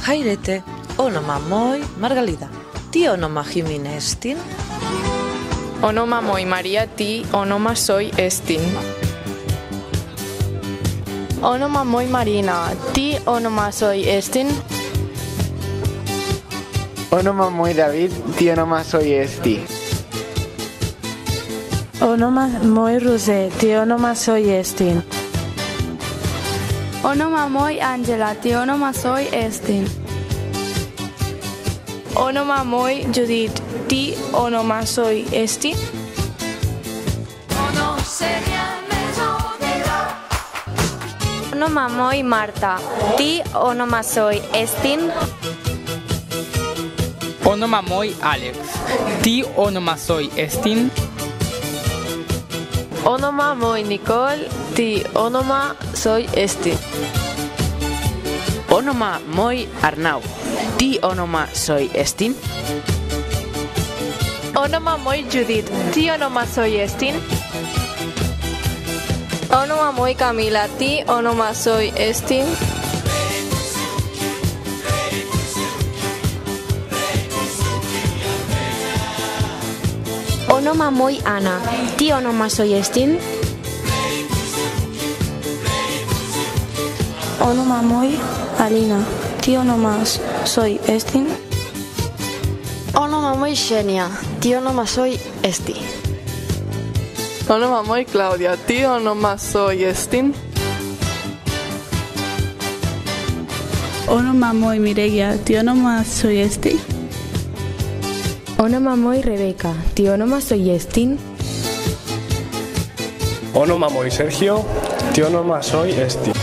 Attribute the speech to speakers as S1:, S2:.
S1: Jairete, onoma moi Margalida. Ti onoma Jimine estin?
S2: Onoma moi María, ti onoma soy estin.
S3: Onoma moi Marina, ti onoma soy estin.
S4: Onoma moi David, ti onoma soy esti.
S5: Onoma moi Rosé, ti onoma soy estin.
S3: Onoma moi Angela, ti onoma soy estin.
S6: Onoma moi Judith, ti onoma soy estin.
S7: Onoma moi Marta, ti onoma soy estin.
S8: Onoma moi Alex, ti onoma soy estin.
S5: Onoma moi Nicole, ti onoma soy estin.
S9: Onoma moi Arnau, ti onoma soy estin.
S6: Onoma moi Judith, ti onoma soy estin.
S3: Onoma moi Camila, ti onoma soy estin.
S7: Onoma moi Ana, ti onoma soy estin.
S5: Onoma moi Alina, ti onoma soy estin.
S3: Onoma moi Xenia, ti onoma soy esti.
S2: Onoma moi Claudia, ti onoma soy estin.
S5: Onoma moi Mireia, ti onoma soy esti.
S7: Onoma moi Rebeca, ti onoma soy estin.
S10: Onoma moi Sergio, ti onoma soy esti.